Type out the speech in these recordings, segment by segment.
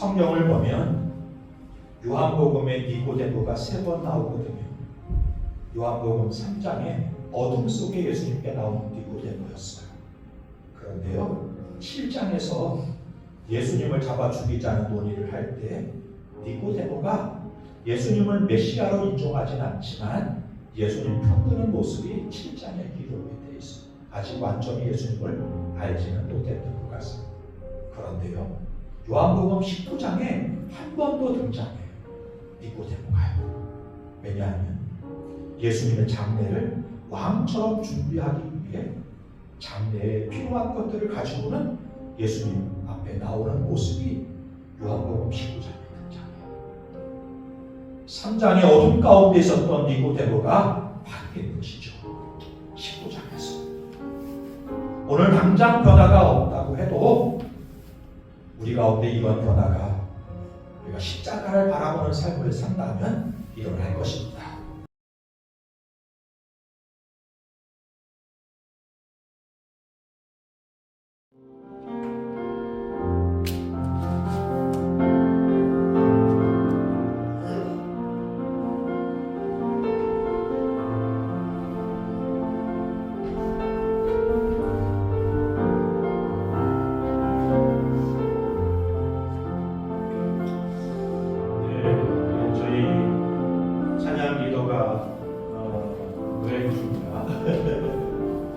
성경을 보면 요한복음에 니고데모가 3번 나오거든요. 요한복음 3장에 어둠 속에 예수님께 나온 니고데모였어요. 그런데요, 7장에서 예수님을 잡아 죽이자는 논의를 할 때 니고데모가 예수님을 메시아로 인정하진 않지만 예수님 편드는 모습이 7장에 기록이 되어 있어요. 아직 완전히 예수님을 알지는 못했던 것 같습니다. 그런데요, 요한복음 19장에 한 번 더 등장해요. 니고데모가요. 왜냐하면 예수님의 장례를 왕처럼 준비하기 위해 장례에 필요한 것들을 가지고는 예수님 앞에 나오는 모습이 요한복음 19장에 등장해요. 3장의 어둠 가운데 있었던 니고데모가 바뀐 것이죠. 19장에서. 오늘 당장 변화가 없다고 해도 우리 가운데 이런 변화가 우리가 십자가를 바라보는 삶을 산다면 일어날 것입니다.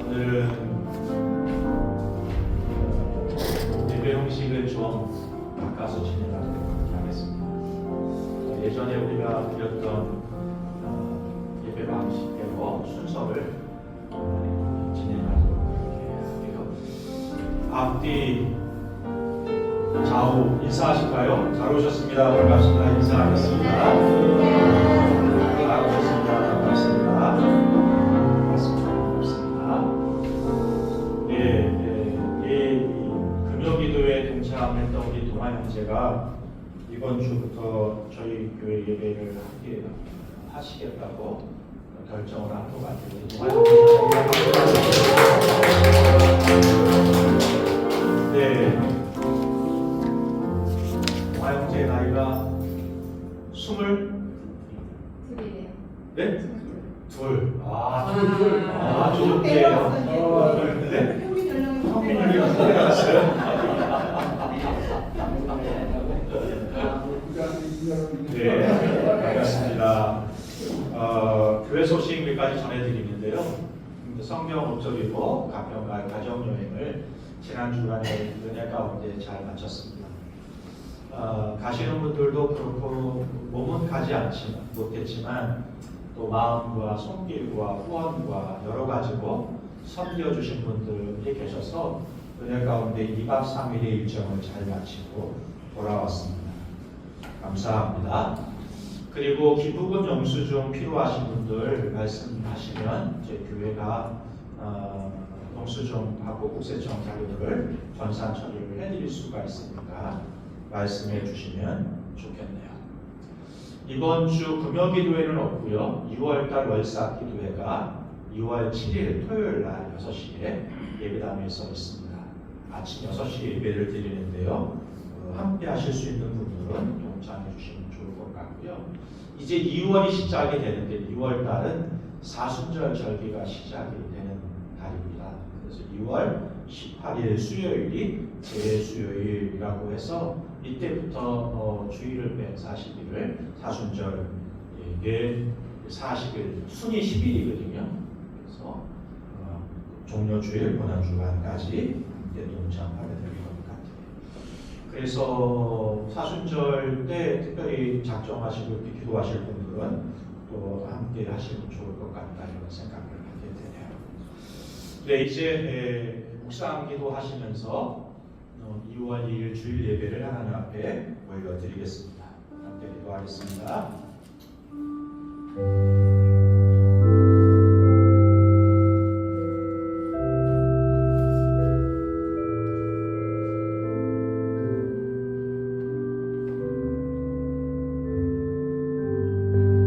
오늘은 예배 형식을 좀 바꿔서 진행하도록 하겠습니다. 예전에 우리가 드렸던 예배 방식대로 순서를 진행하도록 할게요. 앞뒤 좌우 인사하실까요? 잘 오셨습니다. 반갑습니다. 인사하겠습니다. 잘 오셨습니다. 반갑습니다. 금요기도에 동참했던 우리 동아 형제가 이번 주부터 저희 교회 예배를 함께 하시겠다고 결정을 한 것 같아요. 동아 형제, 네, 동아 형제 나이가 22이에요. 네? 둘. 아주 좋네요. 네? 평균 연령이 어떻게 나왔어요? 네, 반갑습니다. 교회 소식 몇 가지 전해드리는데요. 성경 목적이고 가평과 가정여행을 지난 주간에 은혜 가운데 잘 마쳤습니다. 가시는 분들도 그렇고 몸은 가지 않지만 못했지만 또 마음과 손길과 후원과 여러 가지로 섬겨주신 분들이 계셔서 은혜 가운데 2박 3일의 일정을 잘 마치고 돌아왔습니다. 감사합니다. 그리고 기부금 영수증 필요하신 분들 말씀하시면 제 교회가 영수증하고 국세청 자료들을 전산 처리를 해드릴 수가 있으니까 말씀해 주시면 좋겠네요. 이번 주 금요기도회는 없고요. 6월달 월삭 기도회가 2월 7일 토요일 날 6시에 예배당에서 있습니다. 아침 6시에 예배를 드리는데요. 함께 하실 수 있는 분들은 동참해 주시면 좋을 것 같고요. 이제 2월이 시작이 되는데 2월 달은 사순절 절기가 시작이 되는 달입니다. 그래서 2월 18일 수요일이 제수요일이라고 해서 이때부터 주일을 뺀 40일을 사순절 예 40일 순위 10일이거든요. 그래서 종료주일 고난주간까지 함께 동참하게 될 것 같아요. 그래서 사순절 때 특별히 작정하시고 이렇게 기도하실 분들은 또 함께 하시면 좋을 것 같다 이런 생각을 하게 되네요. 네, 이제 묵상 기도하시면서 2월 2일 주일 예배를 하나님 앞에 올려드리겠습니다. 함께 기도하겠습니다.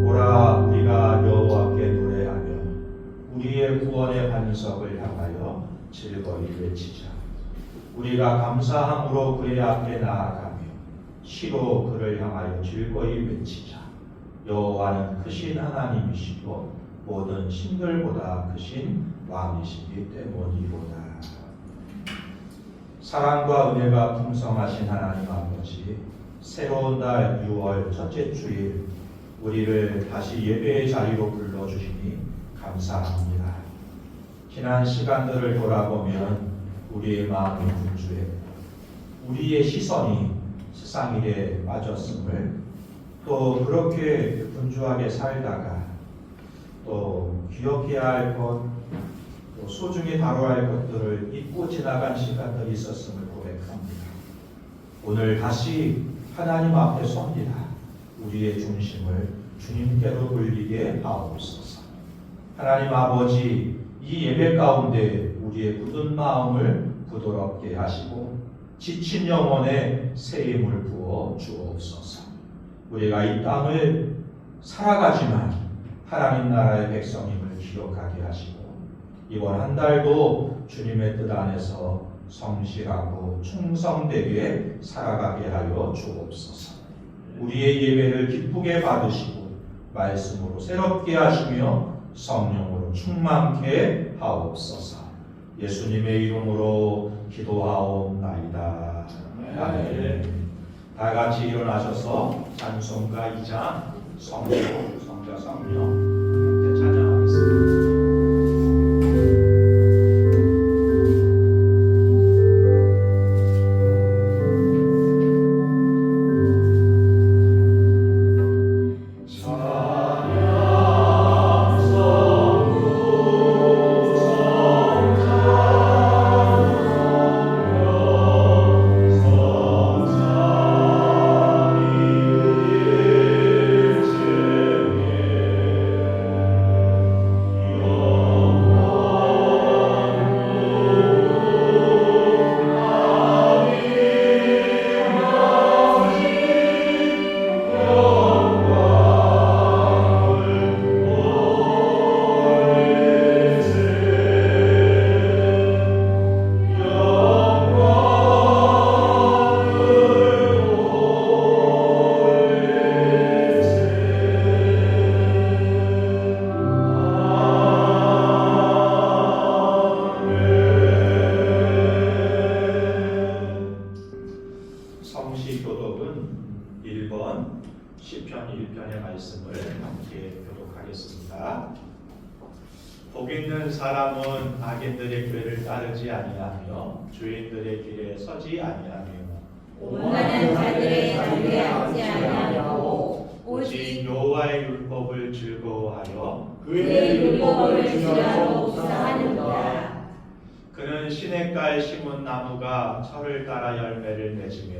오라 우리가 여호와께 노래하며 우리의 구원의 반석을 향하여 즐거이 외치자. 우리가 감사함으로 그의 앞에 나아가며 시로 그를 향하여 즐거이 외치자. 여호와는 크신 하나님이시고 모든 신들보다 크신 왕이시기 때문이로다. 사랑과 은혜가 풍성하신 하나님 아버지, 새로운 달 6월 첫째 주일 우리를 다시 예배의 자리로 불러주시니 감사합니다. 지난 시간들을 돌아보면 우리의 마음이 분주했고 우리의 시선이 세상 일에 빠졌음을, 또 그렇게 분주하게 살다가 또 기억해야 할 것, 또 소중히 다뤄야 할 것들을 잊고 지나간 시간들이 있었음을 고백합니다. 오늘 다시 하나님 앞에 섭니다. 우리의 중심을 주님께로 돌리게 하옵소서. 하나님 아버지, 이 예배 가운데 우리의 굳은 마음을 부드럽게 하시고 지친 영혼에 새 힘을 부어 주옵소서. 우리가 이 땅을 살아가지만 하나님 나라의 백성임을 기억하게 하시고 이번 한 달도 주님의 뜻 안에서 성실하고 충성되게 살아가게 하여 주옵소서. 우리의 예배를 기쁘게 받으시고 말씀으로 새롭게 하시며 성령으로 충만케 하옵소서. 예수님의 이름으로 기도하옵나이다. 아멘. 다 같이 일어나셔서 찬송가 2장 성자 성령 함께 찬양하겠습니다. 시편 1편의 말씀을 함께 교독하겠습니다. 복 있는 사람은 악인들의 꾀를 따르지 아니하며 주인들의 길에 서지 아니하며 오만한 자들의 자리에 앉지 아니하고 오직 여호와의 율법을 즐거워하여 그의 율법을 지하로 묵상하는도다. 그는 시냇가에 심은 나무가 철을 따라 열매를 맺으며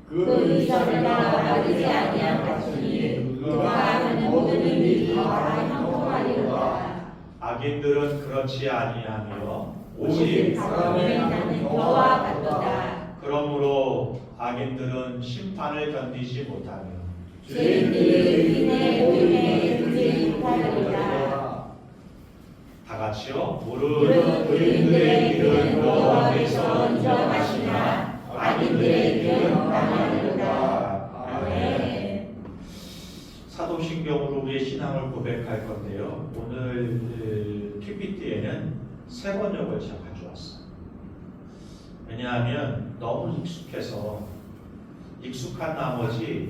그 이삭을 따라 마르지 아니한 가축이 그가 하는 모든 일이 다 형통하리로다. 악인들은 그렇지 아니하며 오직 사람의 나는 여호와 같도다. 그러므로 악인들은 심판을 견디지 못하며 죄인들의 의인의 오인에 이르지 못하리로다. 다 같이요. 무릇 의인들의 길은 여호와께서 인정하시나 악인들의 길은 망하리로다. 아멘. 사도신경으로 우리의 신앙을 고백할 건데요. 오늘 PPT에는 세 번역을 제가 가져왔어요. 왜냐하면 너무 익숙해서 익숙한 나머지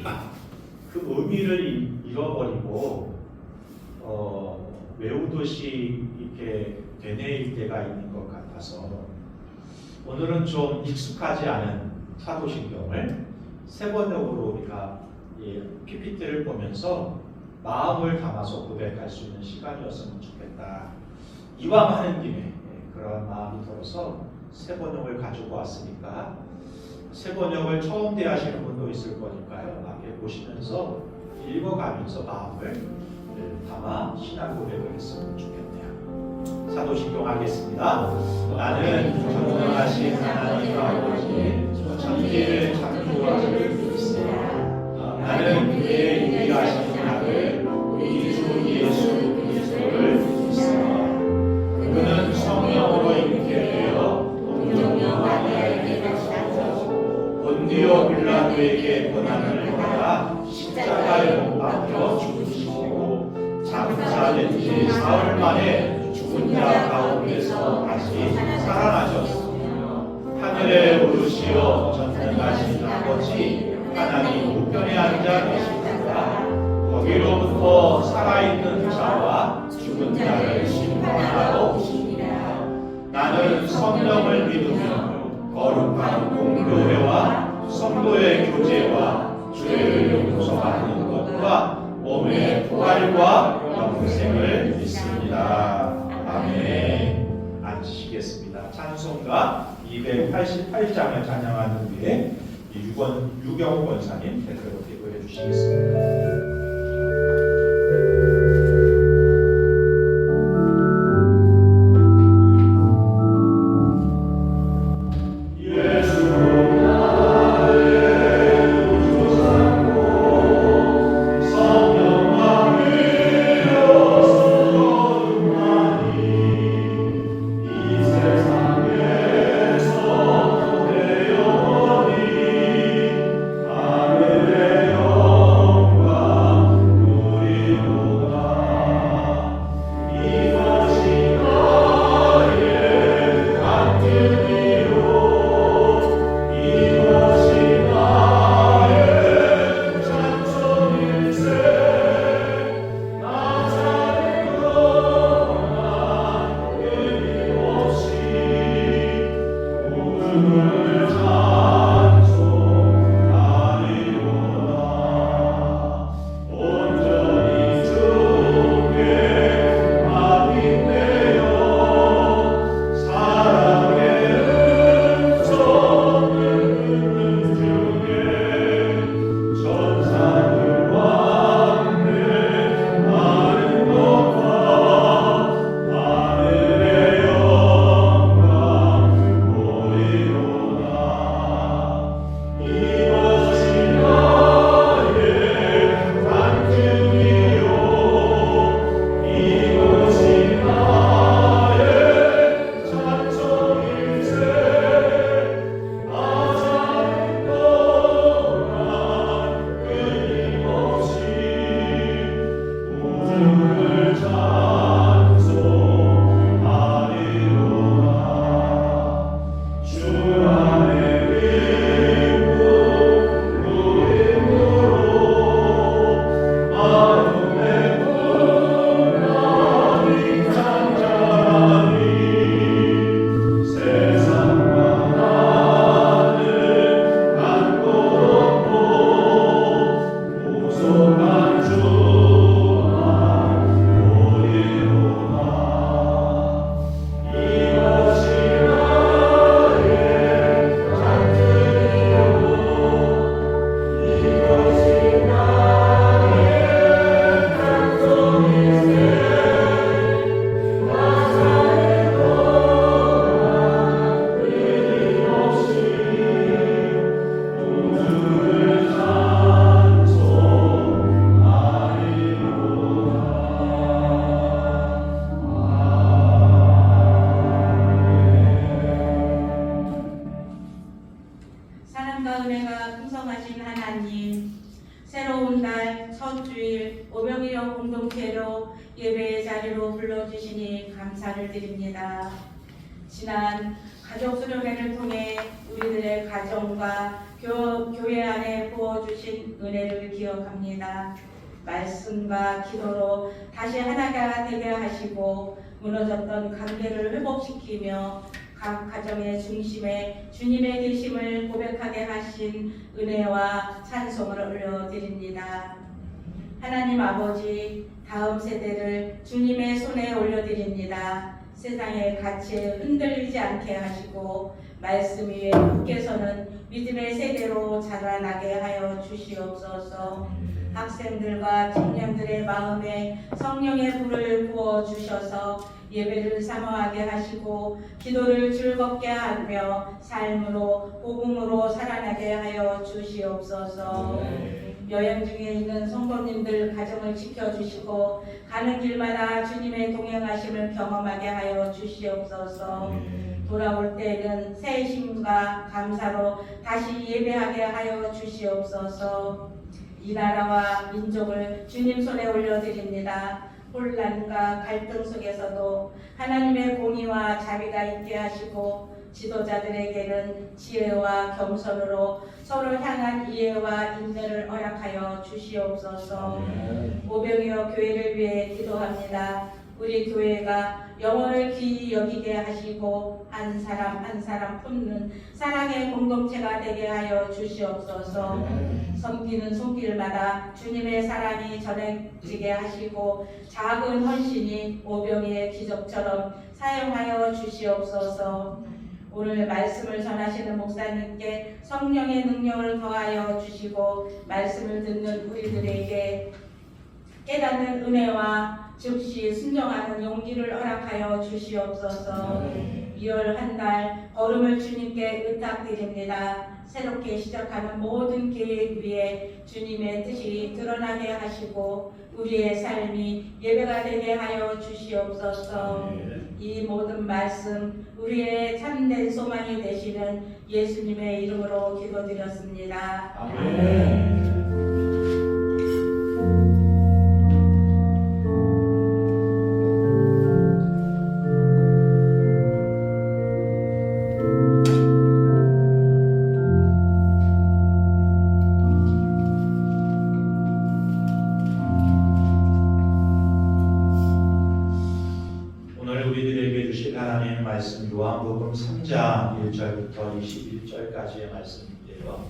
그 의미를 잃어버리고 외우듯이 이렇게 되뇌일 때가 있는 것 같아서 오늘은 좀 익숙하지 않은 사도신경을 세 번역으로 우리가 PPT를 보면서 마음을 담아서 고백할 수 있는 시간이었으면 좋겠다. 이왕 하는 김에 그런 마음이 들어서 세 번역을 가지고 왔으니까 세 번역을 처음 대하시는 분도 있을 거니까요. 앞에 보시면서 읽어가면서 마음을 담아 신앙 고백을 했으면 좋겠네요. 사도신경 하겠습니다. 나는 전능하신 하나님 아버지 천지를 창조하실 수 있으나 나는 그의 유일하신 아들 우리 주 예수 그리스도를 믿습니다. 그는 성령으로 잉태되어 동정녀 마리아에게 나타나서 본디오 빌라도에게 고난 된 지 사흘 만에 죽은 자 가운데서 다시 살아나셨으며 하늘에 오르시어 전능하신 아버지 하나님 우편에 앉아 계시다가 거기로부터 살아있는 자와 죽은 자를 심판하러 오시니라. 나는 성령을 믿으며 거룩한 공교회와 성도의 교제와 죄를 용서받는 것과 몸의 부활과 영생을 믿습니다. 아멘. 앉으시겠습니다. 찬송가 288장을 찬양한 후에 유경호 권사님 대표로 기도해 주시겠습니다. 사랑과 은혜가 풍성하신 하나님, 새로운 날 첫 주일 오병이어 공동체로 예배의 자리로 불러주시니 감사를 드립니다. 지난 가족 수련회를 통해 우리들의 가정과 교회 안에 부어주신 은혜를 기억합니다. 말씀과 기도로 다시 하나가 되게 하시고 무너졌던 관계를 회복시키며 각 가정의 중심에 주님의 계심을 고백하게 하신 은혜와 찬송을 올려드립니다. 하나님 아버지, 다음 세대를 주님의 손에 올려드립니다. 세상의 가치에 흔들리지 않게 하시고 말씀 위에 굳게 서는 믿음의 세대로 자라나게 하여 주시옵소서. 학생들과 청년들의 마음에 성령의 불을 부어주셔서 예배를 사모하게 하시고 기도를 즐겁게 하며 삶으로 복음으로 살아나게 하여 주시옵소서. 여행 중에 있는 성도님들 가정을 지켜주시고 가는 길마다 주님의 동행하심을 경험하게 하여 주시옵소서. 돌아올 때는 새 힘과 감사로 다시 예배하게 하여 주시옵소서. 이 나라와 민족을 주님 손에 올려드립니다. 혼란과 갈등 속에서도 하나님의 공의와 자비가 있게 하시고 지도자들에게는 지혜와 겸손으로 서로 향한 이해와 인내를 허락하여 주시옵소서. 오병이어 교회를 위해 기도합니다. 우리 교회가 영혼을 귀히 여기게 하시고 한 사람 한 사람 품는 사랑의 공동체가 되게 하여 주시옵소서. 섬기는 손길마다 주님의 사랑이 전해지게 하시고 작은 헌신이 오병이의 기적처럼 사용하여 주시옵소서. 오늘 말씀을 전하시는 목사님께 성령의 능력을 더하여 주시고 말씀을 듣는 우리들에게 깨닫는 은혜와 즉시 순종하는 용기를 허락하여 주시옵소서. 2월 한 달 걸음을 주님께 의탁드립니다. 새롭게 시작하는 모든 계획 위에 주님의 뜻이 드러나게 하시고 우리의 삶이 예배가 되게 하여 주시옵소서. 이 모든 말씀 우리의 참된 소망이 되시는 예수님의 이름으로 기도드렸습니다. 아멘. 말씀 요한복음 3장 1절부터 21절까지의 말씀인데요.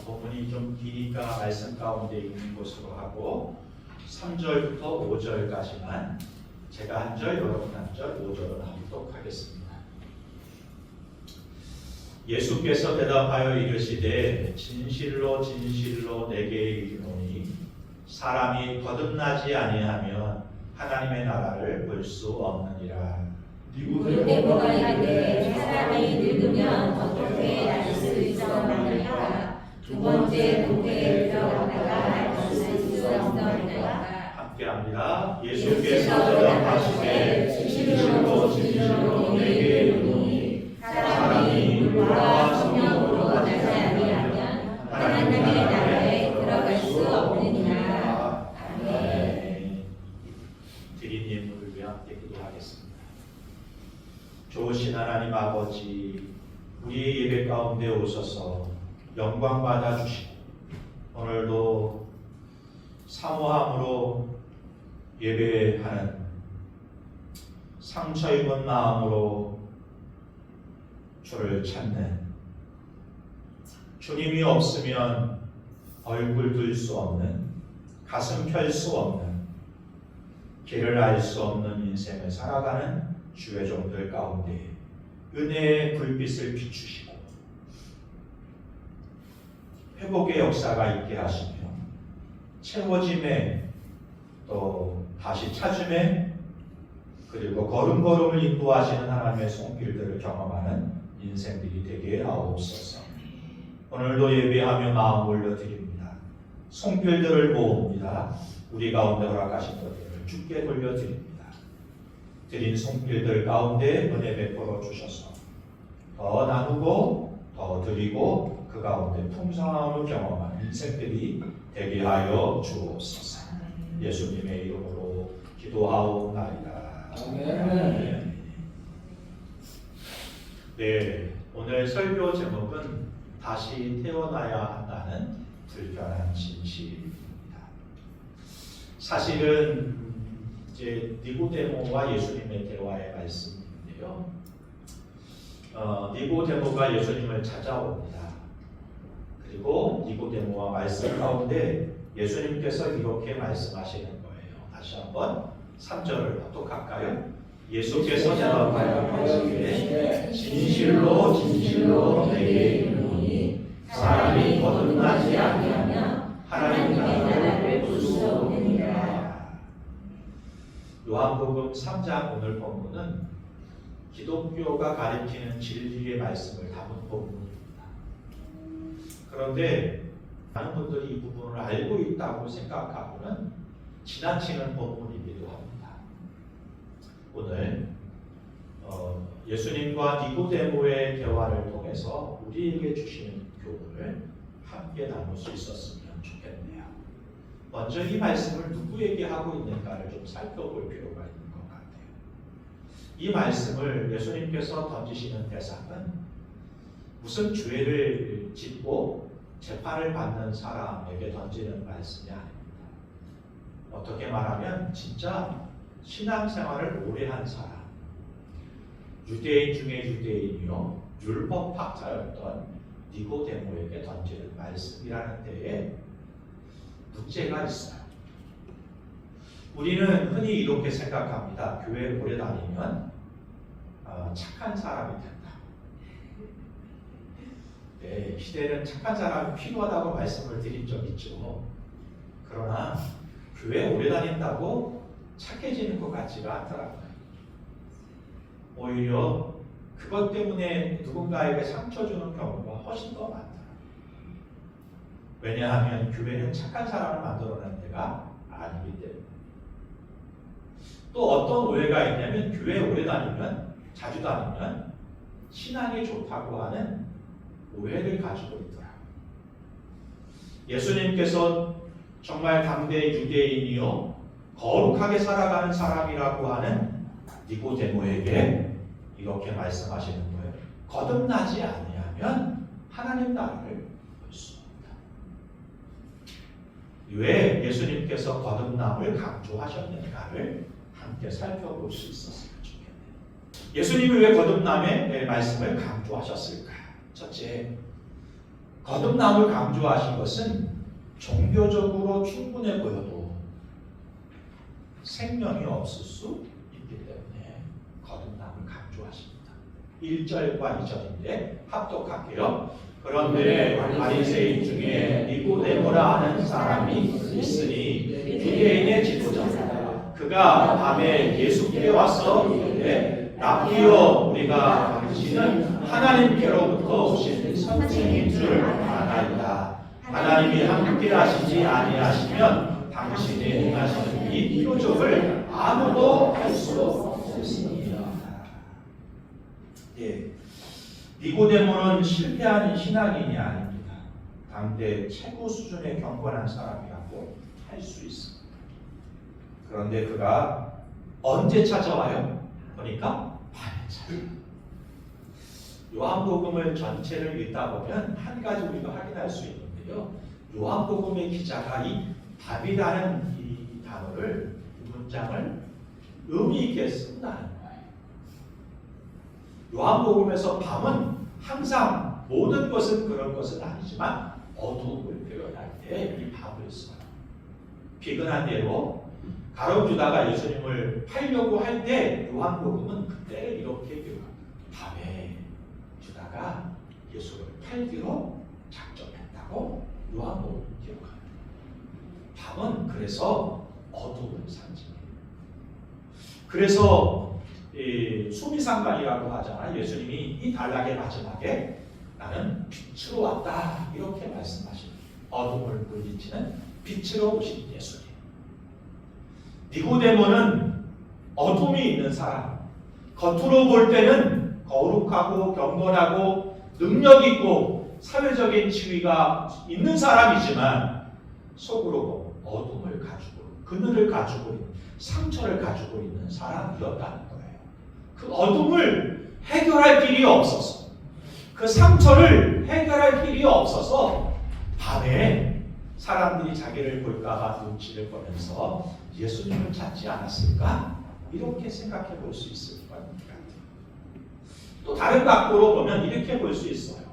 본문이 좀 기니까 말씀 가운데 있는 곳으로 하고 3절부터 5절까지만 제가 한 절, 여러분 한 절, 5절은 하도록 하겠습니다. 예수께서 대답하여 이르시되 진실로 진실로 내게 이르노니 사람이 거듭나지 아니하면 하나님의 나라를 볼 수 없느니라. 니고데모가 이르되 사람이 늙으면 어떻게 날 수 있었나이까. 두 번째 공회에 들어갔다가 날 수 없었나이까. 함께합니다. 예수께서 대답하시되 진실로 진실로 내게 이르노니 사람이 물과 성령으로 나지 아니하면 하나님의 나라에 들어갈 수 없느니라. 아멘. 드린 예물을 위해 함께 기도하겠습니다. 좋으신 하나님 아버지, 우리의 예배 가운데 오셔서 영광 받아 주시고 오늘도 사모함으로 예배하는 상처 입은 마음으로 주를 찾는, 주님이 없으면 얼굴 들 수 없는, 가슴 펼 수 없는, 길을 알 수 없는 인생을 살아가는 주의 종들 가운데 은혜의 불빛을 비추시고 회복의 역사가 있게 하시며 채워짐에 또 다시 찾음에 그리고 걸음걸음을 인도하시는 하나님의 손길들을 경험하는 인생들이 되게 하옵소서. 오늘도 예배하며 마음 올려드립니다. 손길들을 모읍니다. 우리 가운데 허락하신 것들을 주께 돌려드립니다. 드린 손길들 가운데 은혜 베풀어 주셔서 더 나누고 더 드리고 그 가운데 풍성함을 경험하는 인생들이 되게 하여 주옵소서. 예수님의 이름으로 기도하옵나이다. 아멘. 네, 오늘 설교 제목은 다시 태어나야 한다는 불편한 진실입니다. 사실은 이제 니고데모와 예수님의 대화의 말씀인데요. 니고데모가 예수님을 찾아옵니다. 그리고 니고데모와 말씀 가운데 예수님께서 이렇게 말씀하시는 거예요. 다시 한번 3절을 합독할까요? 예수께서 대답하여 이르시되 진실로 진실로 내게 이르노니 사람이 거듭나지 아니하면 하나님의 나라를 볼 수 없느니라. 요한복음 3장 오늘 본문은 기독교가 가리키는 진리의 말씀을 담은 본문입니다. 그런데 많은 분들이 이 부분을 알고 있다고 생각하고는 지나치는 본문이기도 합니다. 오늘 예수님과 니고데모의 대화를 통해서 우리에게 주시는 교훈을 함께 나눌 수 있었으면 좋겠네요. 먼저 이 말씀을 누구에게 하고 있는가를 좀 살펴볼 필요가 있는 것 같아요. 이 말씀을 예수님께서 던지시는 대상은 무슨 죄를 짓고 재판을 받는 사람에게 던지는 말씀이 아닙니다. 어떻게 말하면 진짜 신앙생활을 오래 한 사람, 유대인 중에 유대인이요 율법학자였던 니고데모에게 던지는 말씀이라는 데에 문제가 있어요. 우리는 흔히 이렇게 생각합니다. 교회 오래 다니면 착한 사람이 된다. 네, 시대는 착한 사람이 필요하다고 말씀을 드린 적 있죠. 그러나 교회 오래 다닌다고 착해지는 것 같지가 않더라고요. 오히려 그것 때문에 누군가에게 상처 주는 경우가 훨씬 더 많더라고요. 왜냐하면 교회는 착한 사람을 만들어내는 데가 아니기 때문에. 또 어떤 오해가 있냐면 교회 오래 다니면, 자주 다니면 신앙이 좋다고 하는 오해를 가지고 있더라고요. 예수님께서 정말 당대 유대인이요 거룩하게 살아가는 사람이라고 하는 니고데모에게 이렇게 말씀하시는 거예요. 거듭나지 아니하면 하나님 나라를 볼 수 없다. 왜 예수님께서 거듭남을 강조하셨는가를 함께 살펴볼 수 있었으면 좋겠네요. 예수님이 왜 거듭남의 말씀을 강조하셨을까? 첫째, 거듭남을 강조하신 것은 종교적으로 충분해 보여도 생명이 없을 수 있기 때문에 거듭남을 강조하십니다. 1절과 2절인데 합독할게요. 그런데 바리새인 중에 니고데모라 하는 사람이 있으니 유대인의 지도자다. 그가 밤에 예수께 와서 이르되 라피여, 우리가 당신은 하나님께로부터 오신 선생인 줄 아나이다. 하나님이 함께 하시지 아니하시면 당신이 행하시는 이 표적을 아무도 할 수 없습니다. 예, 니고데모는 실패한 신앙인이 아닙니다. 당대 최고 수준의 경건한 사람이라고 할 수 있습니다. 그런데 그가 언제 찾아와요? 보니까 밤에 찾아와요. 요한복음을 전체를 읽다 보면 한 가지 우리가 확인할 수 있는데요. 요한복음의 기자가 이 밤이라는 이 단어를, 이 문장을 의미 있게 쓴다는 거예요. 요한복음에서 밤은 항상 모든 것은 그런 것은 아니지만 어두움을 표현할 때 이 밤을 써요. 비근한 대로 가룟 유다가 예수님을 팔려고 할 때 요한복음은 그때 이렇게 표현합니다. 밤에 유다가 예수를 팔기로 작정했다고 요한복음은 기록합니다. 밤은 그래서 어두움을 상징해요. 그래서 수미상관이라고 하잖아요. 예수님이 이 단락의 마지막에 나는 빛으로 왔다 이렇게 말씀하십니다. 어둠을 물리치는 빛으로 오신 예수님. 니고데모는 어둠이 있는 사람, 겉으로 볼 때는 거룩하고 경건하고 능력 있고 사회적인 지위가 있는 사람이지만 속으로 어둠을 가지고, 그늘을 가지고 있는, 상처를 가지고 있는 사람이었다는 거예요. 그 어둠을 해결할 길이 없어서, 그 상처를 해결할 길이 없어서 밤에 사람들이 자기를 볼까봐 눈치를 보면서 예수님을 찾지 않았을까? 이렇게 생각해 볼 수 있을 것 같아요. 또 다른 각도로 보면 이렇게 볼 수 있어요.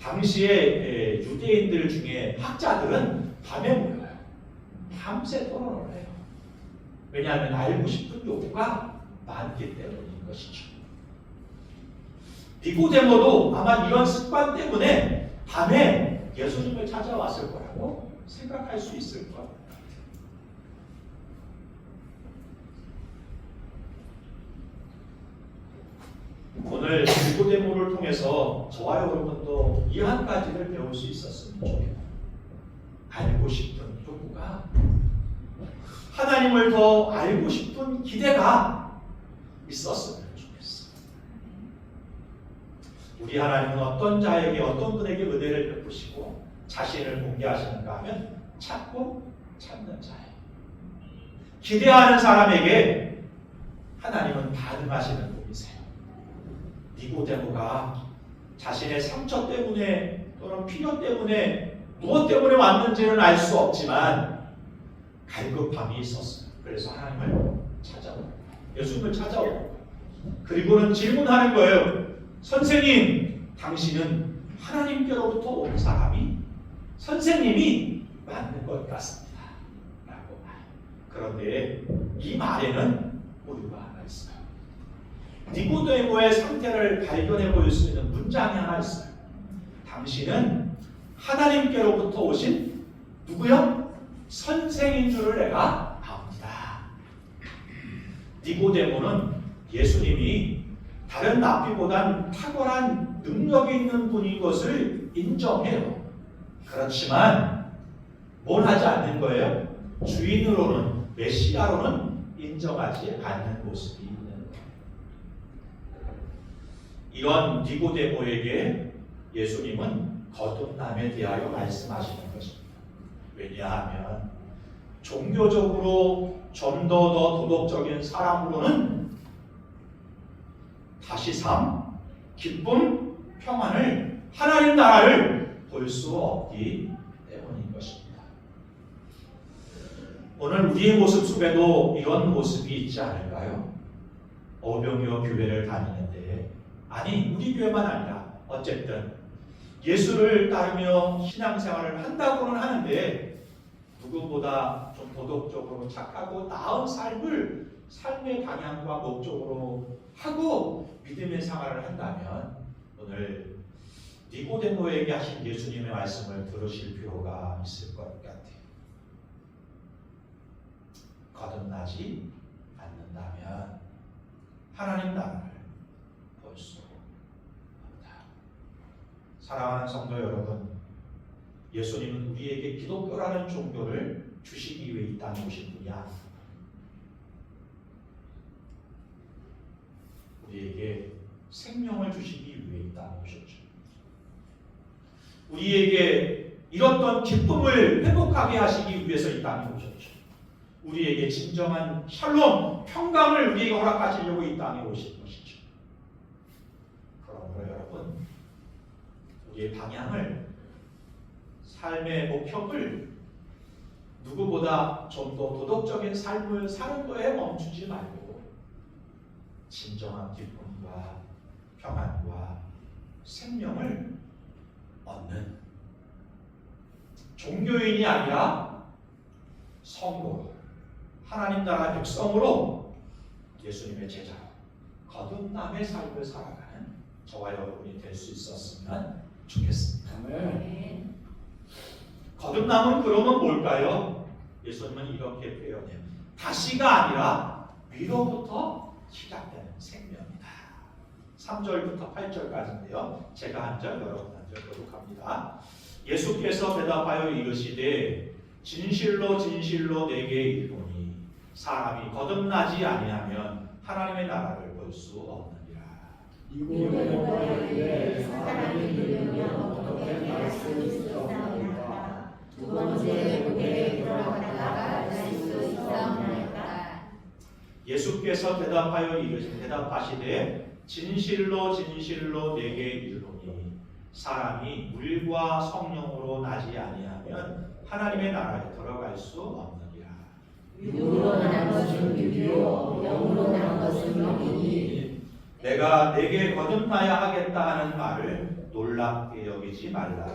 당시에 유대인들 중에 학자들은 밤에 모여요. 밤새 토론을 해요. 왜냐하면 알고 싶은 요구가 많기 때문인 것이죠. 니고데모도 아마 이런 습관 때문에 밤에 예수님을 찾아왔을 거라고 생각할 수 있을 것 같아요. 오늘 니고데모를 통해서 저와 여러분도 이 한 가지를 배울 수 있었으면 좋겠어요. 알고 싶은 요구가, 하나님을 더 알고 싶은 기대가 있었으면 좋겠어요. 우리 하나님은 어떤 자에게, 어떤 분에게 은혜를 베푸시고 자신을 공개하시는가 하면 찾고 찾는 자예요. 기대하는 사람에게 하나님은 반응하시는 분이세요. 니고데모가 자신의 상처 때문에 또는 필요 때문에 무엇 때문에 왔는지는 알 수 없지만 갈급함이 있었어요. 그래서 하나님을 찾아오고 예수님을 찾아오고 그리고는 질문하는 거예요. 선생님, 당신은 하나님께로부터 온 사람이 선생님이 맞는 것 같습니다. 라고 말해요. 그런데 이 말에는 오류가 하나 있어요. 니고데모의 상태를 발견해 볼 수 있는 문장이 하나 있어요. 당신은 하나님께로부터 오신 누구요? 선생인 줄을 내가 압니다. 니고데모는 예수님이 다른 랍비보단 탁월한 능력이 있는 분인 것을 인정해요. 그렇지만 뭘 하지 않는 거예요? 주인으로는 메시아로는 인정하지 않는 모습이 있는 거예요. 이런 니고데모에게 예수님은 거듭남에 대하여 말씀하시는 것입니다. 왜냐하면 종교적으로 좀 더 도덕적인 사람으로는 다시 삶, 기쁨, 평안을 하나님 나라를 볼 수 없기 때문인 것입니다. 오늘 우리의 모습 속에도 이런 모습이 있지 않을까요? 어병이어 교회를 다니는데 아니 우리 교회만 아니라 어쨌든 예수를 따르며 신앙생활을 한다고는 하는데 누구보다 좀 도덕적으로 착하고 나은 삶의 방향과 목적으로 하고 믿음의 생활을 한다면 오늘 니고데모에게 하신 예수님의 말씀을 들으실 필요가 있을 것 같아요. 거듭나지 않는다면 하나님 나라를 볼 수 없다. 사랑하는 성도 여러분, 예수님은 우리에게 기독교라는 종교를 주시기 위해 이 땅에 오신 분이 아닙니다. 우리에게 생명을 주시기 위해 이 땅에 오셨죠. 우리에게 잃었던 기쁨을 회복하게 하시기 위해서 이 땅에 오셨죠. 우리에게 진정한 샬롬, 평강을 우리에게 허락하시려고 이 땅에 오신 것이죠. 그러므로 여러분, 우리의 방향을, 삶의 목표를 누구보다 좀 더 도덕적인 삶을 사는 거에 멈추지 말고 진정한 기쁨과 평안과 생명을 얻는 종교인이 아니라 성도로 하나님 나라 백성으로 예수님의 제자로 거듭남의 삶을 살아가는 저와 여러분이 될 수 있었으면 좋겠습니다. 아멘. 거듭남은 그러면 뭘까요? 예수님은 이렇게 표현해요. 다시가 아니라 위로부터 시작되는 생명이다. 3절부터 8절까지인데요. 제가 한 절, 여러분 한 절 교독합니다. 예수께서 대답하여 이르시되 진실로 진실로 내게 이르노니 사람이 거듭나지 아니하면 하나님의 나라를 볼 수 없느니라. 니고데모에게 사람이 이르면 어떻게 갈 수 있사옵나이까? 두 번째 무대에 들어갔다가 날 수 있사옵나이까? 예수께서 대답하시되 진실로 진실로 내게 이르노니 사람이 물과 성령으로 나지 아니하면 하나님의 나라에 들어갈 수 없느니라. 육으로 난 것은 육이요 영으로 난 것은 영이니 내가 내게 거듭나야 하겠다 하는 말을 놀랍게 여기지 말라.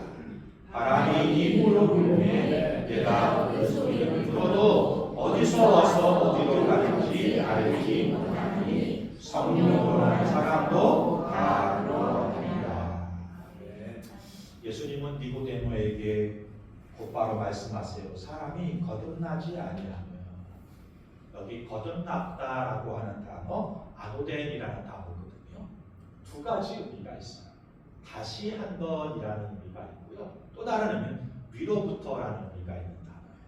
바람이 입으로 불매 내가 그 소리를 들어도 어디서 와서 어디로 가는지 알지 못하니 성령으로 난 사람도 다 그러하니라. 예수님은 니고데모에게 곧바로 말씀하세요. 사람이 거듭나지 아니하면, 여기 거듭났다라고 하는 단어 아도덴이라는 단어거든요. 두 가지 의미가 있어요. 다시 한 번이라는 의미가 있고요. 또 다른 의미는 위로부터라는 의미가 있는 단어예요.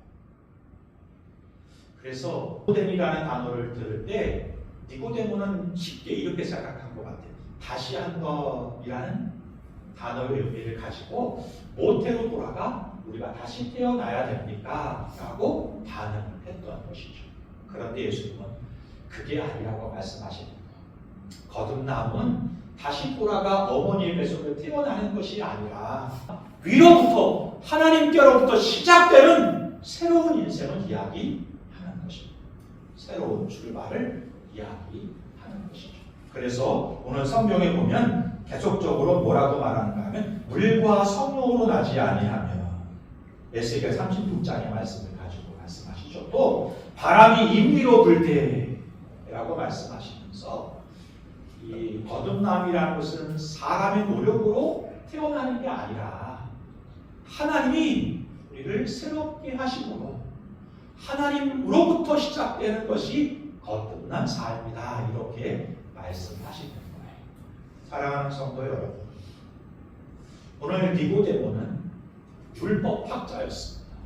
그래서 아도덴이라는 단어를 들을 때 니고데모는 쉽게 이렇게 생각한 것 같아요. 다시 한 번이라는 단어의 의미를 가지고 모태로 돌아가 우리가 다시 태어나야 됩니까? 라고 반응을 했던 것이죠. 그런데 예수님은 그게 아니라고 말씀하십니다. 거듭남은 다시 돌아가 어머니의 뱃속에 태어나는 것이 아니라 위로부터 하나님께로부터 시작되는 새로운 인생을 이야기하는 것입니다. 새로운 출발을 이야기하는 것이죠. 그래서 오늘 성경에 보면 계속적으로 뭐라고 말하는가 하면 물과 성령으로 나지 아니하며 에스겔 36장의 말씀을 가지고 말씀하시죠. 또 바람이 임의로 불 때라고 말씀하시면서 이 거듭남이라는 것은 사람의 노력으로 태어나는 게 아니라 하나님이 우리를 새롭게 하심으로 하나님으로부터 시작되는 것이 거듭난 삶이다. 이렇게 말씀하시는 거예요. 사랑하는 성도 여러분, 오늘 니고데모는 율법학자였습니다.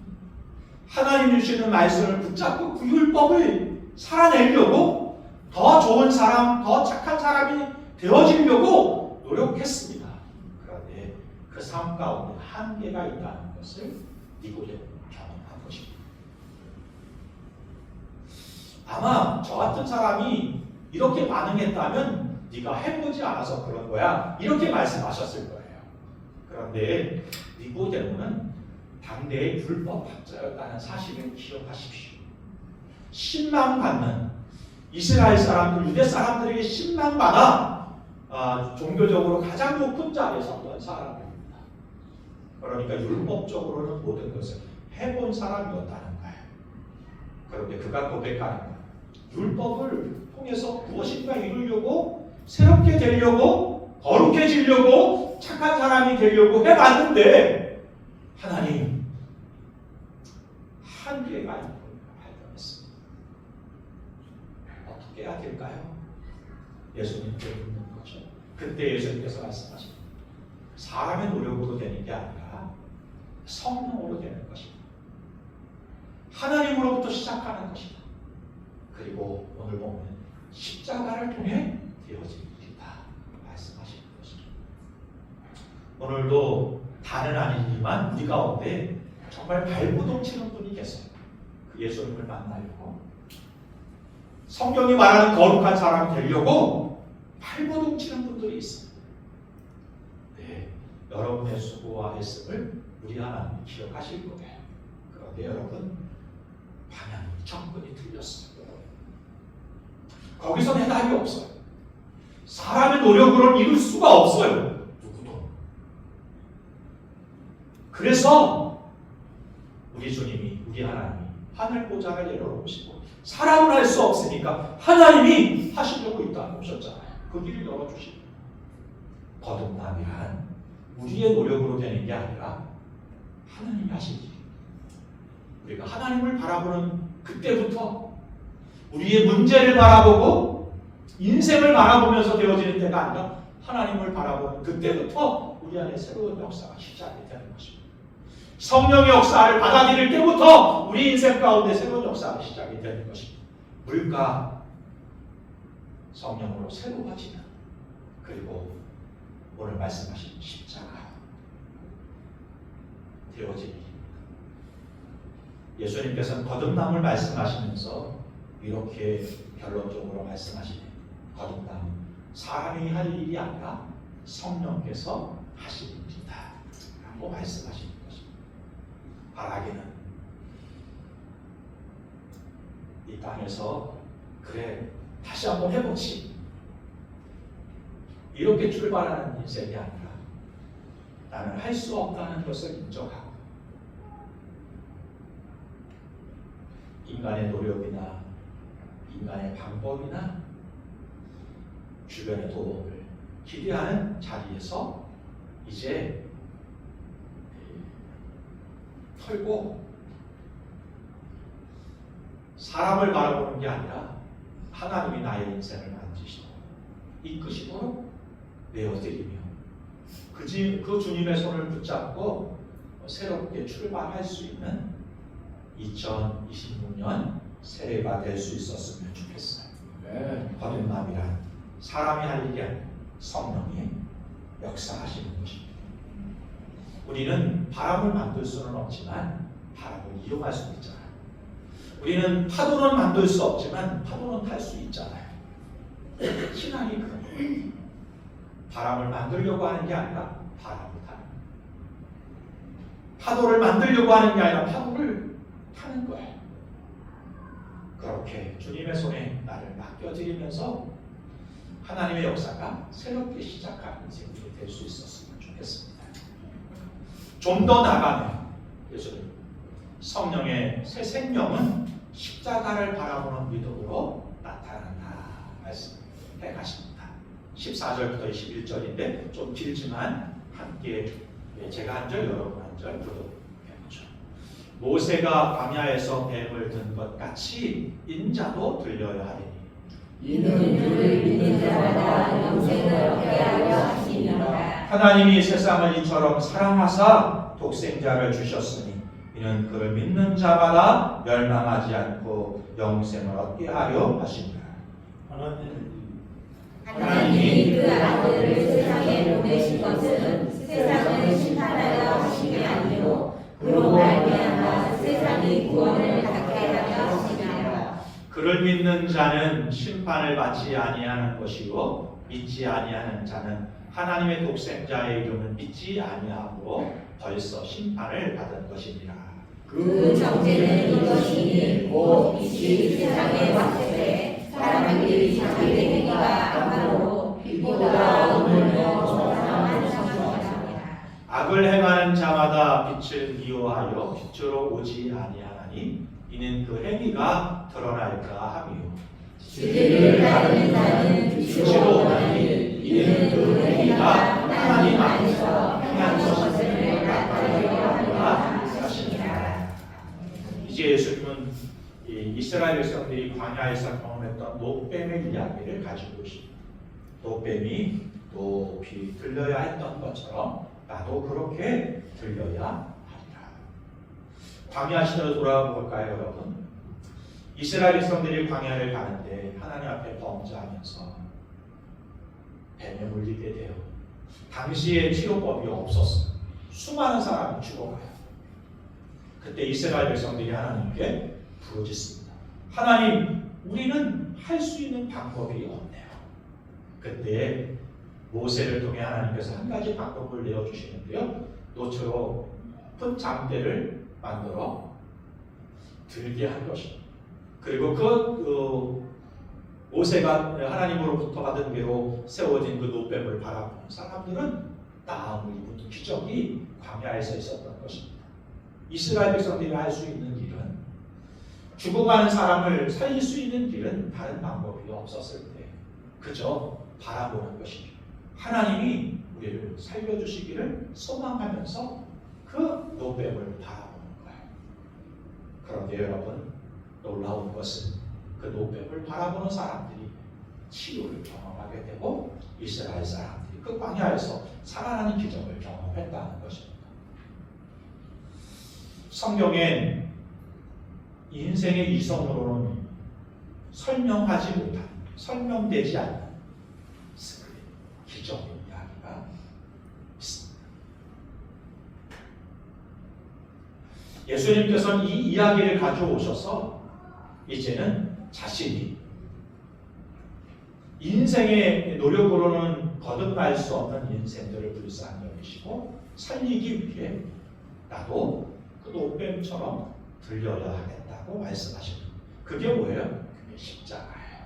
하나님 주시는 말씀을 붙잡고 그 율법을 살아내려고 더 좋은 사람, 더 착한 사람이 되어지려고 노력했습니다. 그런데 그 삶 가운데 한계가 있다는 것을 니고데모는 경험한 것입니다. 아마 저 같은 사람이 이렇게 반응했다면 네가 해보지 않아서 그런 거야, 이렇게 말씀하셨을 거예요. 그런데 니고데모는 당대의 율법학자였다는 사실을 기억하십시오. 신망받는 이스라엘 사람들, 유대 사람들에게 신망받아 종교적으로 가장 높은 자리에 섰던 사람입니다. 그러니까 율법적으로는 모든 것을 해본 사람이었다는 거예요. 그런데 그가 고백하는 거예요. 율법을 통해서 무엇인가 이루려고, 새롭게 되려고, 거룩해지려고, 착한 사람이 되려고 해봤는데 하나님, 한계가 있는 걸 발견했습니다. 어떻게 해야 될까요? 예수님께 묻는 거죠. 그때 예수님께서 말씀하십니다. 사람의 노력으로 되는 게 아니라 성령으로 되는 것이다. 하나님으로부터 시작하는 것이다. 그리고 오늘 보면 십자가를 통해 되어진 일이다 말씀하시는 것이죠. 오늘도 다는 아니지만 우리 가운데 정말 발버둥 치는 분이 계세요. 그 예수님을 만나려고, 성경이 말하는 거룩한 사람이 되려고 발버둥 치는 분들이 있습니다. 네, 여러분의 수고와 애씀을 우리 하나님이 기억하실 거예요. 그런데 여러분, 방향이 접근이 틀렸어요. 거기서 해답이 없어요. 사람의 노력으로는 이룰 수가 없어요. 누구도. 그래서 우리 주님이, 우리 하나님이 하늘 보좌를 내려놓으시고 사람은 할 수 없으니까 하나님이 하시려고 이 땅에 오셨잖아요. 그 길을 열어주시고, 거듭남이란 우리의 노력으로 되는 게 아니라 하나님이 하신 일. 우리가 하나님을 바라보는 그때부터 우리의 문제를 바라보고 인생을 바라보면서 되어지는 때가 아니라 하나님을 바라보는 그때부터 우리 안에 새로운 역사가 시작이 되는 것입니다. 성령의 역사를 받아들일 때부터 우리 인생 가운데 새로운 역사가 시작이 되는 것입니다. 물과 성령으로 새로워지는, 그리고 오늘 말씀하신 십자가 되어지는 일입니다. 예수님께서는 거듭남을 말씀하시면서 이렇게 결론적으로 말씀하시네요. 거듭남은 사람이 할 일이 아니라 성령께서 하시는 일이다 라고 말씀하시는 것입니다. 바라기는 이 땅에서 그래 다시 한번 해보지, 이렇게 출발하는 인생이 아니라 나는 할 수 없다는 것을 인정하고 인간의 노력이나 인간의 방법이나 주변의 도움을 기대하는 자리에서 이제 털고 사람을 바라보는 게 아니라 하나님이 나의 인생을 만지시고 이끄시도록 내어드리며 그 주님의 손을 붙잡고 새롭게 출발할 수 있는 2026년 새해가 될 수 있었으면 좋겠어요. 거듭남이란 사람이 할 일이 아니라 성령이 역사하시는 것입니다. 우리는 바람을 만들 수는 없지만 바람을 이용할 수 있잖아요. 우리는 파도는 만들 수 없지만 파도는 탈 수 있잖아요. 신앙이 그런 거예요. 바람을 만들려고 하는 게 아니라 바람을 타는 거예요. 파도를 만들려고 하는 게 아니라 파도를 타는 거예요. 그렇게 주님의 손에 나를 맡겨드리면서 하나님의 역사가 새롭게 시작하는 인생이 될 수 있었으면 좋겠습니다. 좀 더 나가면 예수님 성령의 새 생명은 십자가를 바라보는 믿음으로 나타난다 말씀해 가십니다. 14절부터 21절인데 좀 길지만 함께 제가 한 절 여러분 한 절 교독해보죠. 모세가 광야에서 뱀을 든 것 같이 인자도 들려야 하리니 이는 그를 믿는 자마다 영생을 얻게 하려 하시니라. 하나님이 세상을 이처럼 사랑하사 독생자를 주셨으니 이는 그를 믿는 자마다 멸망하지 않고 영생을 얻게 하려 하시니라. 하나님이 그 아들을 세상에 보내신 것은 세상을 심판하려 하심이 아니요 그로 말미암아 세상의 구원을 받게 하려 하시니라. 그를 믿는 자는 심판을 받지 아니하는 것이요 믿지 아니하는 자는 하나님의 독생자의 이름을 믿지 아니하고 벌써 심판을 받은 것이니라. 그 정죄는 이것이니 곧 빛이 세상에 왔을 때 사람들이 자기의 행위가 악으로 빛보다 오늘 더 정상한 것이라. 악을 행하는 자마다 빛을 미워하여 빛으로 오지 아니하나니 이는 그 행위가 드러날까 함이요 진리를 따르는 자는 빛으로 오나니 이는 그 행위가 하나님 안에서 행한 것을 나타내려 하리라 하시니라. 이제 예수님은 이스라엘 백성들이 광야에서 경험했던 노뱀의 이야기를 가지고 계십니다. 노뱀이 높이 들려야 했던 것처럼 나도 그렇게 들려야 하리라. 광야 시대로 돌아가 볼까요, 여러분? 이스라엘 백성들이 광야를 가는데 하나님 앞에 범죄하면서 뱀에 물리게 돼요. 당시에 치료법이 없었어요. 수많은 사람이 죽어가요. 그때 이스라엘 백성들이 하나님께 부르짖습니다. 하나님, 우리는 할 수 있는 방법이 없네요. 그때 모세를 통해 하나님께서 한 가지 방법을 내어주시는데요. 노초로 큰 장대를 만들어 들게 한 것입니다. 그리고 모세가 하나님으로부터 받은 괴로 세워진 그 노뱀을 바라보는 사람들은 나음을 입은 기적이 광야에서 있었던 것입니다. 이스라엘 백성들이 할 수 있는 일은 죽어가는 사람을 살릴 수 있는 길은 다른 방법이 없었을 때 그저 바라보는 것이죠. 하나님이 우리를 살려주시기를 소망하면서 그 노뱀을 바라보는 거예요. 그런데 여러분, 놀라운 것은 그 노뱀을 바라보는 사람들이 치유를 경험하게 되고 이스라엘 사람들이 그 광야에서 살아나는 기적을 경험했다는 것입니다. 성경엔 인생의 이성으로는 설명하지 못한, 설명되지 않는 기적의 이야기가 있습니다. 예수님께서는 이 이야기를 가져오셔서 이제는 자신이 인생의 노력으로는 거듭날 수 없는 인생들을 불쌍히 여기시고 살리기 위해 나도 그 노뱀처럼 들려야 하겠다고 말씀하십니다. 그게 뭐예요? 그게 십자가예요.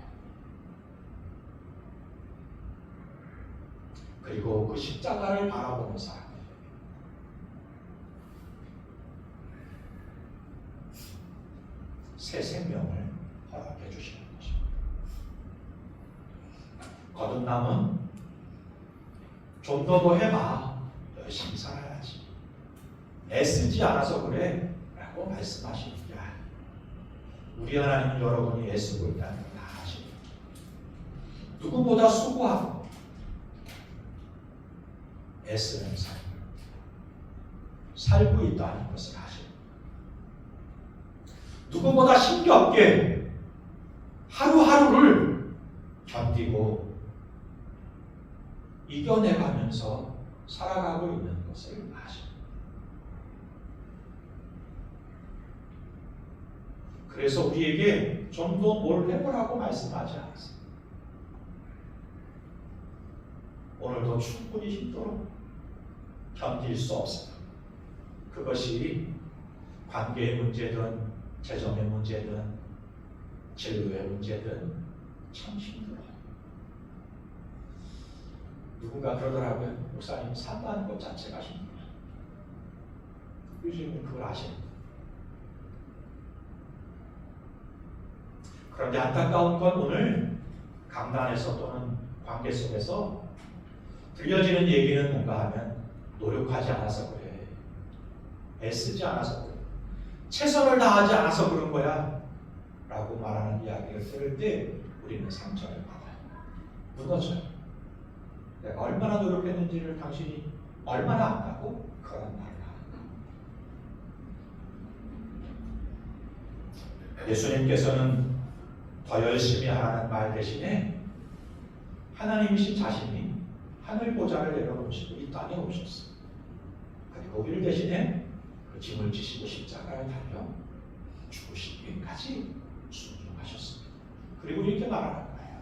그리고 그 십자가를 바라보는 사람들, 새 생명을 허락해 주시는 것입니다. 거듭남은 좀 더 해봐. 열심히 살아야지. 애쓰지 않아서 그래. 라고 말씀하시는 게 아니에요. 우리 하나님은 여러분이 애쓰고 있다는 걸 다 아십니다. 누구보다 수고하고 애쓰는 삶을 살고 있다는 것을 아십니다. 누구보다 힘겹게 하루하루를 견디고 이겨내가면서 살아가고 있는 것을 아십니다. 그래서 우리에게 좀 더 뭘 해보라고 말씀하지 않았어요. 오늘도 충분히 힘들어 견딜 수 없어요. 그것이 관계의 문제든 재정의 문제든 진로의 문제든 참 힘들어요. 누군가 그러더라고요. 목사님, 산다는 것 자체가 힘들어요. 요즘은 그걸 아시는. 그런데 안타까운 건 오늘 강단에서 또는 관계 속에서 들려지는 얘기는 뭔가 하면 노력하지 않아서 그래, 애쓰지 않아서 그래, 최선을 다하지 않아서 그런 거야 라고 말하는 이야기를 들을 때 우리는 상처를 받아요. 무너져요. 내가 얼마나 노력했는지를 당신이 얼마나 안다고 그런 말을 하는가. 예수님께서는 더 열심히 하라는 말 대신에 하나님이신 자신이 하늘 보좌를 내려놓으시고 이 땅에 오셨어요. 그리고 일 대신에 그 짐을 지시고 십자가를 달려 죽으시기까지 순종하셨습니다. 그리고 이렇게 말하는 거예요.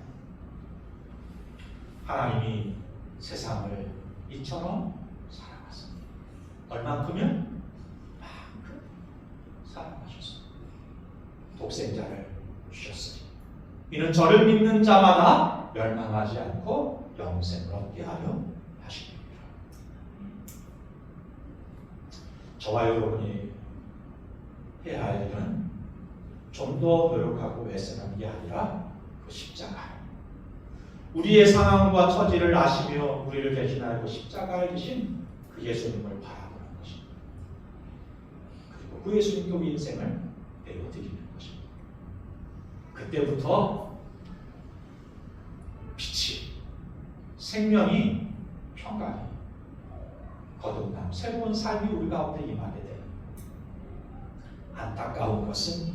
하나님이 세상을 이처럼 사랑하셨습니다. 얼만큼요? 만큼 사랑하셨습니다. 독생자를 주셨으니 이는 저를 믿는 자마다 멸망하지 않고 영생을 얻게 하려 하십니다. 저와 여러분이 해야 할 일은 좀 더 노력하고 애쓰는 게 아니라 그 십자가, 우리의 상황과 처지를 아시며 우리를 대신하고 십자가를 지신 그 예수님을 바라보는 것입니다. 그리고 그 예수님께 우리 인생을 내어드리는 것입니다. 그때부터 빛이, 생명이, 평강이, 거듭남, 새로운 삶이 우리 가운데 임하게 돼요. 안타까운 것은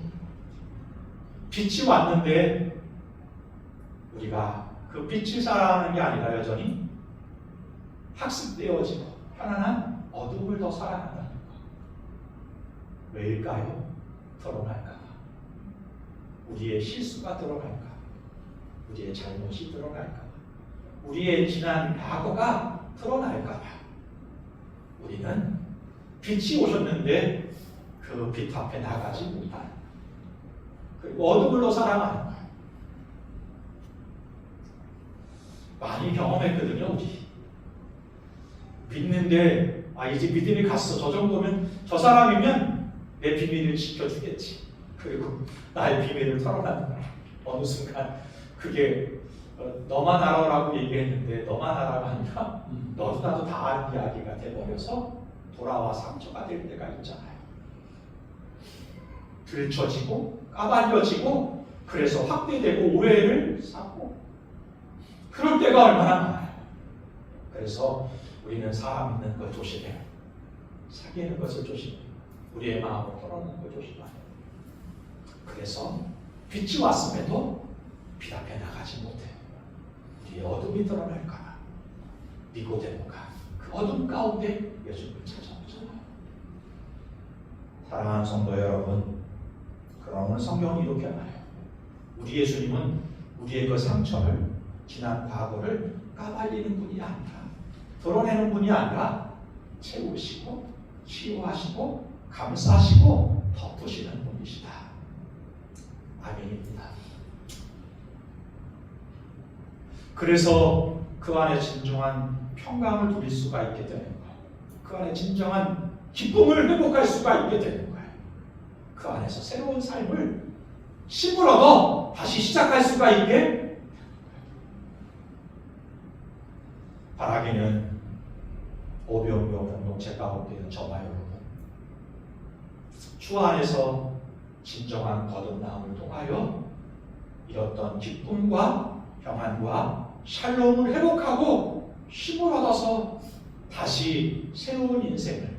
빛이 왔는데 우리가 그 빛을 사랑하는 게 아니라 여전히 학습되어지고 편안한 어둠을 더 사랑한다는 것. 왜일까요? 드러날까 봐. 우리의 실수가 드러날까 봐. 우리의 잘못이 드러날까 봐. 우리의 지난 과거가 드러날까 봐. 우리는 빛이 오셨는데 그 빛 앞에 나가지 못하는, 그리고 어둠을 더 사랑하는 거예요. 많이 경험했거든요. 우리 믿는데 이제 믿음이 갔어. 저 정도면, 저 사람이면 내 비밀을 지켜주겠지. 그리고 나의 비밀을 털어놨는 거야. 어느 순간 그게 너만 알아라고 얘기했는데 너만 알아가 아니라 너도 나도 다 아는 이야기가 돼버려서 돌아와 상처가 될 때가 있잖아요. 들춰지고 까발려지고 그래서 확대되고 오해를 사고 그럴 때가 얼마나 많아요. 그래서 우리는 사람 있는 걸 조심해요. 사귀는 것을 조심해요. 우리의 마음을 털어놓는 걸 조심해요. 그래서 빛이 왔음에도 빛 앞에 나가지 못해요. 우리의 어둠이 드러날까 봐. 니고데모가 그 어둠 가운데 예수님을 찾아오잖아요. 사랑하는 성도 여러분, 그러면 성경이 이렇게 말해요. 우리 예수님은 우리의 그 상처를, 지난 과거를 까발리는 분이 아니라, 드러내는 분이 아니라 채우시고 치유하시고 감싸시고 덮으시는 분이시다. 아멘입니다. 그래서 그 안에 진정한 평강을 누릴 수가 있게 되는 거예요. 그 안에 진정한 기쁨을 회복할 수가 있게 되는 거예요. 그 안에서 새로운 삶을 힘을 얻어 다시 시작할 수가 있게. 바라기는 오병이어 공동체 가운데 있는 저와 여러분, 주 안에서 진정한 거듭남을 통하여 잃었던 기쁨과 평안과 샬롬을 회복하고 힘을 얻어서 다시 새로운 인생을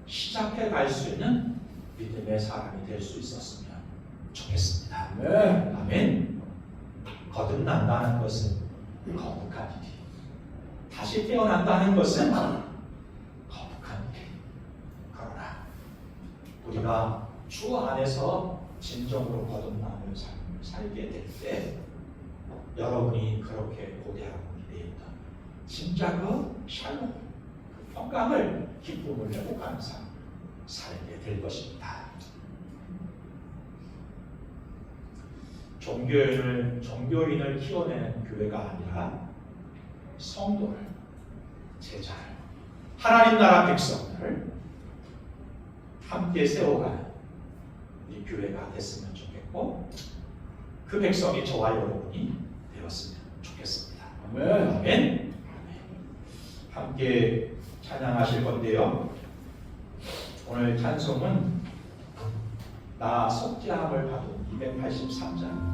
시작해 갈 수 있는 믿음의 사람이 될 수 있었으면 좋겠습니다. 네. 아멘. 거듭난다는 것은 거룩한 일이, 다시 태어난다는 것은 거룩한 일. 그러나 우리가 주 안에서 진정으로 거듭나는 삶을 살게 될 때 여러분이 그렇게 고대하고 기대했던 진짜 그 샬롬, 그 평강을 기쁨을 회복하는 삶을 살게 될 것입니다. 종교인을 키워내는 교회가 아니라 성도를, 제자를, 하나님 나라 백성을 함께 세워가는 이 교회가 됐으면 좋겠고, 그 백성이 저와 여러분이 되었으면 좋겠습니다. 아멘. 아멘. 함께 찬양하실 건데요. 오늘 찬송은 나 속죄함을 받은 283장.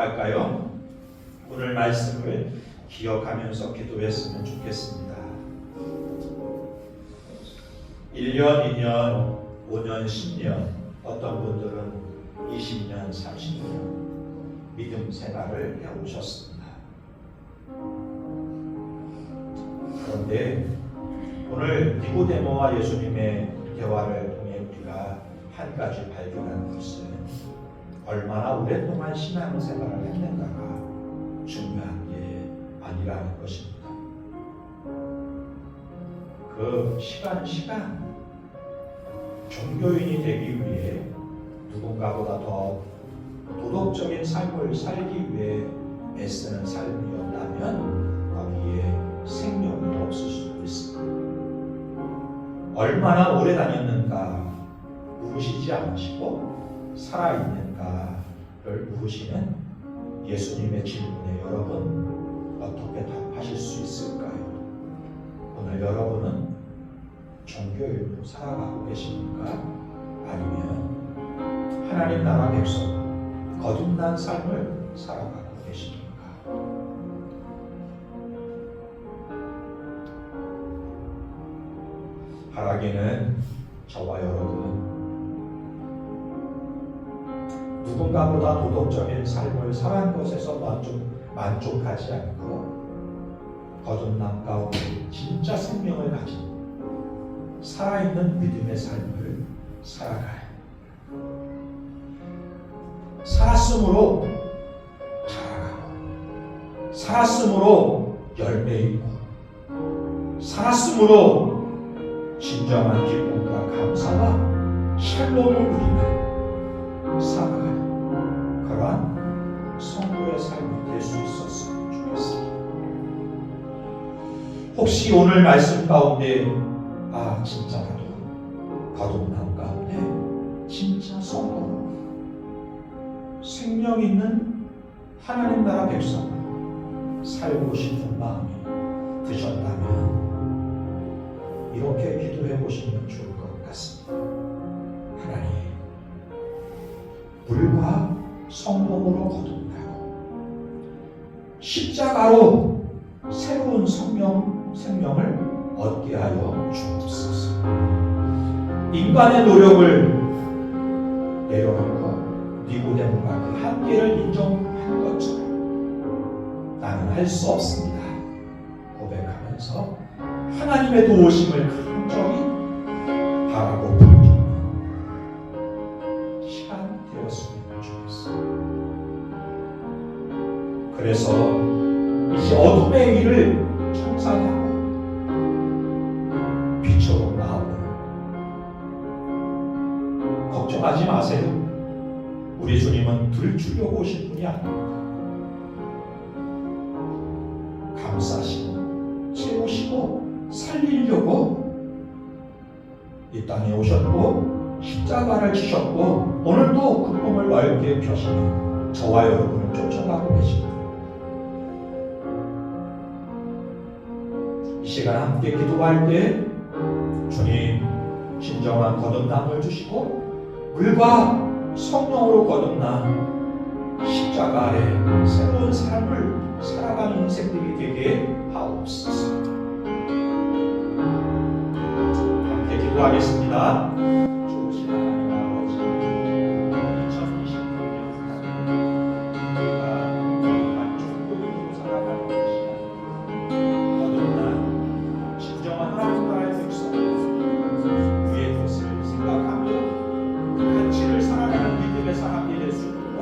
기도할까요? 오늘 말씀을 기억하면서 기도했으면 좋겠습니다. 1년, 2년, 5년, 10년, 어떤 분들은 20년, 30년 믿음 생활을 해오셨습니다. 그런데 오늘 니고데모와 예수님의 대화를 통해 우리가 한 가지 발견한 것은 얼마나 오랫동안 신앙생활을 했는가가 중요한 게 아니라는 것입니다. 그 시간 종교인이 되기 위해 누군가보다 더 도덕적인 삶을 살기 위해 애쓰는 삶이었다면 거기에 생명이 없을 수도 있습니다. 얼마나 오래 다녔는가 물으시지 않으시고 살아있는가를 물으시는 예수님의 질문에 여러분 어떻게 답하실 수 있을까요? 오늘 여러분은 종교인으로 살아가고 계십니까? 아니면 하나님 나라 백성 거듭난 삶을 살아가고 계십니까? 바라기는 저와 여러분 누군가보다 도덕적인 삶을 살아간 것에서 만족하지 않고 거듭남 가운데 진짜 생명을 가진 살아있는 믿음의 삶을 살아가요. 살았으므로 자라가고, 살았으므로 열매 있고, 살았으므로 진정한 기쁨과 감사와 샬롬을 누리며 살아가는 그러한 성도의 삶이 될 수 있었으면 좋겠습니다. 혹시 오늘 말씀 가운데 진짜 나도 거듭남 가운데 진짜 성도로 생명 있는 하나님 나라 백성으로 살고 싶은 마음이 드셨다면 이렇게 기도해 보시면 좋을 것 같습니다. 하나님, 물과 성령으로 거듭나고 십자가로 새로운 생명을 얻게 하여 주옵소서. 인간의 노력을 내려놓고 니고데모가 그 한계를 인정한 것처럼 나는 할 수 없습니다 고백하면서 하나님의 도우심을 간절히 바라고 부르는 시간 되었으면 좋겠습니다. 그래서 이제 어둠의 일을 청산하고 빛으로 나오고 걱정하지 마세요. 우리 주님은 들추려고 오신 분이 아닙니다. 감싸시고 채우시고 살리려고 이 땅에 오셨고 십자가를 지셨고 오늘도 그 꿈을 넓게 펴시며 저와 여러분을 쫓아가고 계십니다. 이 시간 함께 기도할 때 주님 진정한 거듭남을 주시고 물과 성령으로 거듭난 십자가 아래 새로운 삶을 살아가는 인생들이 되게 하옵소서. 함께 기도하겠습니다. 좋으신 하나님 아버지, 2026년 우리가 거듭난 종교인으로 살아가는 시간, 거듭난 진정한 하나님 나라의 백성, 그의 것을 생각하며 그 가치를 살아가는 믿음의 사람이 될 수 있도록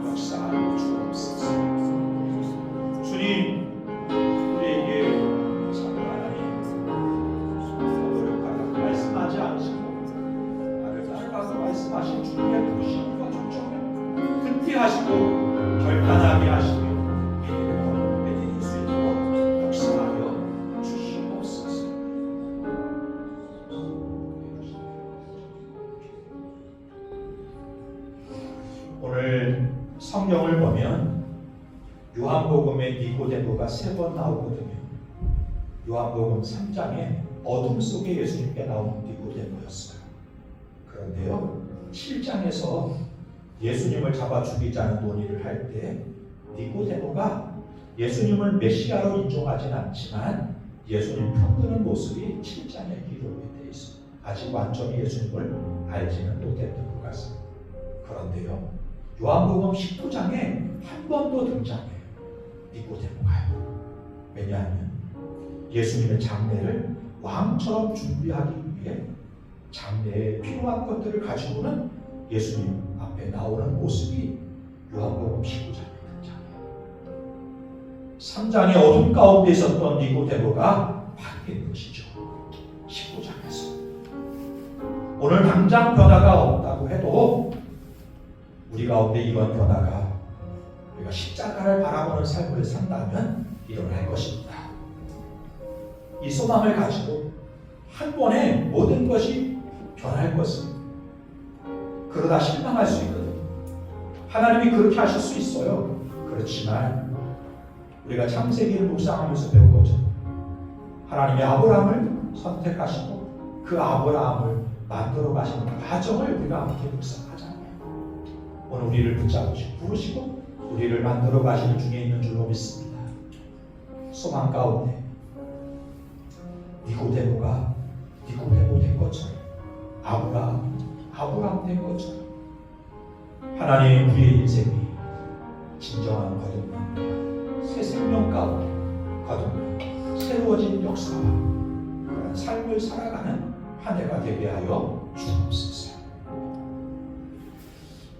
역사하여 주옵소서. 주님, 우리에게 참 하나님 노력하라고 말씀하지 않으시고 나를 따라가서 말씀하신 주님의 부르심과 초청을 근티하시고 결단하게 하시며 믿음의 걸음을 내디딜 수 있도록 역사하여 주시옵소서. 오늘 성경을 보면 요한복음의 니고데모가 3번 나오거든요. 요한복음 3장에 어둠 속에 예수님께 나온 니고데모였어요. 그런데요, 7장에서 예수님을 잡아 죽이자는 논의를 할 때 니고데모가 예수님을 메시아로 인정하진 않지만 예수님 편드는 모습이 7장에 기록이 되어 있습니다. 아직 완전히 예수님을 알지는 못했던 것 같습니다. 그런데요, 요한복음 19장에 한 번 더 등장해요. 니고데모가요. 왜냐하면 예수님의 장례를 왕처럼 준비하기 위해 장례에 필요한 것들을 가지고는 예수님 앞에 나오는 모습이 요한복음 19장에 등장해요. 3장의 어둠 가운데 있었던 니고데모가 바뀐 것이죠. 19장에서. 오늘 당장 변화가 없다고 해도 우리 가운데 이런 변화가 우리가 십자가를 바라보는 삶을 산다면 일어날 것입니다. 이 소망을 가지고 한 번에 모든 것이 변할 것입니다. 그러다 실망할 수 있거든요. 하나님이 그렇게 하실 수 있어요. 그렇지만 우리가 창세기를 묵상하면서 배운 거죠. 하나님의 아브라함을 선택하시고 그 아브라함을 만들어 가시는 과정을 우리가 함께 묵상하잖아요. 오늘 우리를 붙잡으시고 부르시고 우리를 만들어 가시는 중에 있는 줄로 믿습니다. 소망 가운데 니고데모가 니고데모 된 것처럼 아브라함 된 것처럼 하나님 우리의 인생이 진정한 거듭남, 새 생명 가운데 거듭남, 새로워진 역사와 그런 삶을 살아가는 한 해가 되게 하여 주옵소서.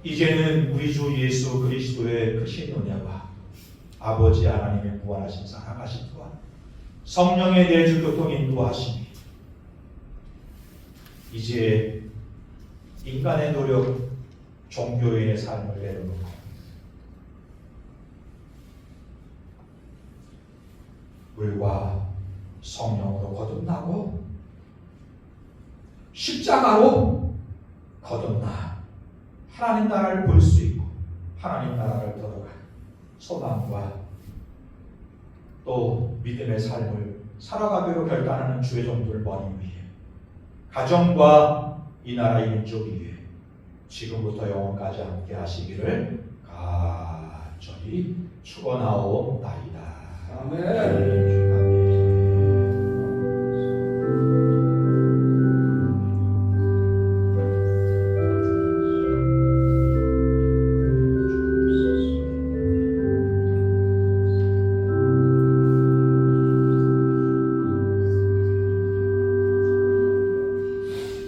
이제는 우리 주 예수 그리스도의 크신 은혜와 아버지 하나님의 무한하신 사랑하심 또한 성령의 내주 교통 인도하심이 이제 인간의 노력, 종교인의 삶을 내려놓고 물과 성령으로 거듭나고 십자가로 거듭나 하나님 나라를 볼 수 있고 하나님 나라를 들어가는 소망과 또 믿음의 삶을 살아가기로 결단하는 주의 종들 머리 위에 가정과 이 나라의 민족 위에 지금부터 영원까지 함께 하시기를 간절히 축원하옵나이다. 아멘. 아멘.